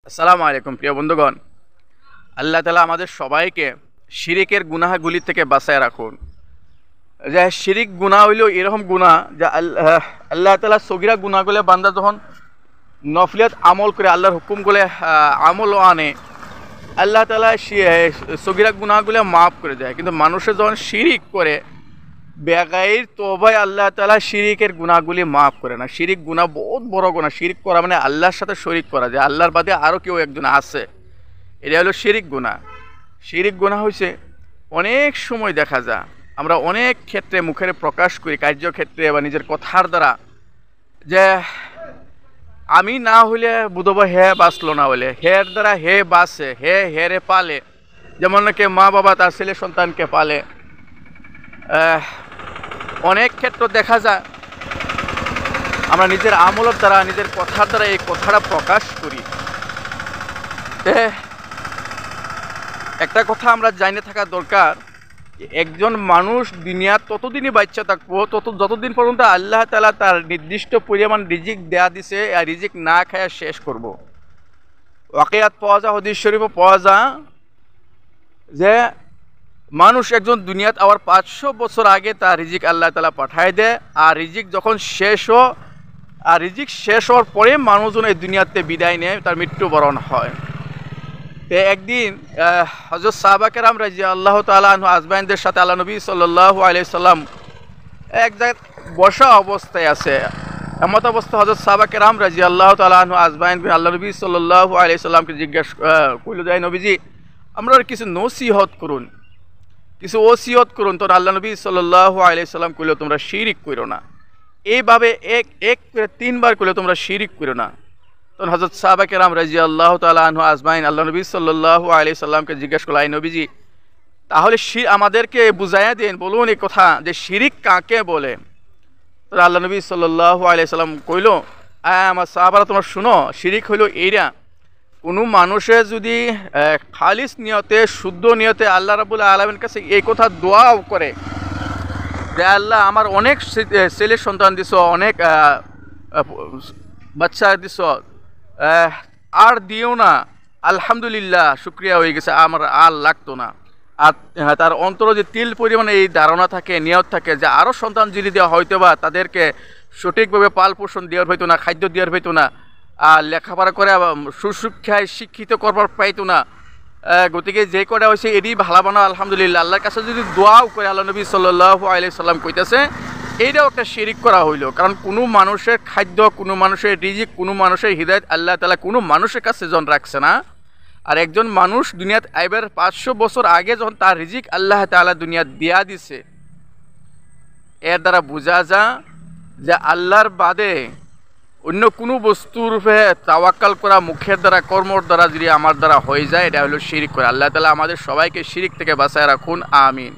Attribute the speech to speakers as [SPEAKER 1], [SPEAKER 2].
[SPEAKER 1] আসসালামু আলাইকুম প্রিয় বন্ধুগণ। আল্লাহ তাআলা আমাদের সবাইকে শিরিকের গুনাহগুলি থেকে বাঁচায় রাখুন। যে শিরিক গুনাহ হইল এরকম গুনাহ যে আল্লাহ তাআলা সগীরা গুনাহগুলো বান্দা যখন নফলিয়াত আমল করে আল্লাহর হুকুমগুলো আমল আনে, আল্লাহ তাআলা সগীরা গুনাহগুলো মাফ করে দেয়। কিন্তু মানুষে যখন শিরিক করে বেগাইর তওবায় আল্লাহ তাআলা শিরিকের গুনাহগুলি মাফ করে না। শিরিক গুনাহ বহুত বড় গুনাহ। শিরিক করা মানে আল্লাহর সাথে শরিক করা, যে আল্লাহর বাদে আরও কেউ একজন আছে, এটা হলো শিরিক গুনাহ। শিরিক গুনাহ হয়েছে অনেক সময় দেখা যায় আমরা অনেক ক্ষেত্রে মুখের প্রকাশ করি, কার্যক্ষেত্রে বা নিজের কথার দ্বারা, যে আমি না হইলে বুধব হে বাঁচলো না হইলে, হের দ্বারা হে বাঁচে, হেরে পালে। যেমন নাকি মা বাবা তার ছেলে সন্তানকে পালে। অনেক ক্ষেত্র দেখা যায় আমরা নিজের আমলের দ্বারা, নিজের কথার দ্বারা এই কথাটা প্রকাশ করি। একটা কথা আমরা জানিয়ে থাকা দরকার, একজন মানুষ দুনিয়ার ততদিনই বাচ্চা থাকবো যতদিন পর্যন্ত আল্লাহ তাআলা তার নির্দিষ্ট পরিমাণ রিজিক দেয়া দিছে, আর রিজিক না খায়া শেষ করব। ওয়াকিয়াত পাওয়া যায়, হাদিস শরীফে পাওয়া যায় যে মানুষ একজন দুনিয়াত আবার 500 বছর আগে তার রিজিক আল্লাহ তাআলা পাঠায় দেয়, আর রিজিক যখন রিজিক শেষ হওয়ার পরে মানুষজন এই দুনিয়াতে বিদায় নেয়, তার মৃত্যুবরণ হয়। তো একদিন হযরত সাহাবা কেরাম রাদিয়াল্লাহু তাআলা আনহু আজমাইনদের সাথে আল্লাহ নবী সাল্লাল্লাহু আলাইহি সাল্লাম এক জায়গায় বসা অবস্থায় আছে। এমত অবস্থা হযরত সাহাবা কেরাম রাদিয়াল্লাহু তাআলা আনহু আজমাইন আল্লাহ নবী সাল্লাল্লাহু আলাইহি সাল্লামকে জিজ্ঞাসা কইল, যায় নবীজি আমরা কিছু নসিহত করুন, কিছু ওসিয়ত করুন। তো আল্লাহ নবী সাল্লাল্লাহু আলাইহি সাল্লাম কইল, তোমরা শিরিক করো না। এইভাবে এক করে 3 বার কইল, তোমরা শিরিক করো না। তখন হযরত সাহাবা কেরাম রাদিয়াল্লাহু তাআলা আনহু আজমাইন আল্লাহ নবী সাল্লাল্লাহু আলাইহি সাল্লামকে জিজ্ঞাসা করল, আই নবীজি তাহলে আমাদেরকে বুঝাইয়া দেন, বলুন এই কথা যে শিরিক কাকে বলে। তো আল্লাহ নবী সাল্লাল্লাহু আলাইহি সাল্লাম কইল, আমার সাহাবারা তোমরা শুনো, শিরিক হইল এইরা, কোনো মানুষে যদি খালিস নিয়তে, শুদ্ধ নিয়তে আল্লাহ রাব্বুল আলামিনের কাছে এই কথা দোয়াও করে যে আল্লাহ আমার অনেক ছেলে সন্তান দিছ, অনেক বাচ্চা দিছ, আর দিও না, আলহামদুলিল্লাহ শুকরিয়া হয়ে গেছে, আমার আর লাগতো না। আর তার অন্তরে যে তিল পরিমাণে এই ধারণা থাকে, নিয়ত থাকে যে আরও সন্তান যদি দেওয়া হয়তো বা তাদেরকে সঠিকভাবে পাল পোষণ দেওয়ার হইতো না, খাদ্য দেওয়ার হইতো না, আর লেখাপড়া করে সুশিক্ষায় শিক্ষিত করবার পাইতো না। গতিকে যে কটা হয়েছে এটি ভালো বানা, আলহামদুলিল্লাহ। আল্লাহর কাছে যদি দোয়াও করে, আল্লাহ নবী সাল্লাল্লাহু আলাইহি সাল্লাম কইতেছে এইটাও একটা শিরিক করা হইল। কারণ কোনো মানুষের খাদ্য, কোনো মানুষের রিজিক, কোনো মানুষের হৃদায়ত আল্লাহ তাআলা কোনো মানুষের কাছে জন রাখছে না। আর একজন মানুষ দুনিয়াত আইবার 500 বছর আগে যখন তার রিজিক আল্লাহ তাআলা দুনিয়াত দিয়া দিছে, এর দ্বারা বোঝা যায় যে আল্লাহর বাদে অন্য কোনো বস্তুর রূপে তাওয়াক্কাল করা, মুখের দ্বারা, কর্মর দ্বারা যদি আমার দ্বারা হয়ে যায়, এটা হলো শিরিক করা। আল্লাহ তাআলা আমাদের সবাইকে শিরিক থেকে বাঁচায় রাখুন, আমিন।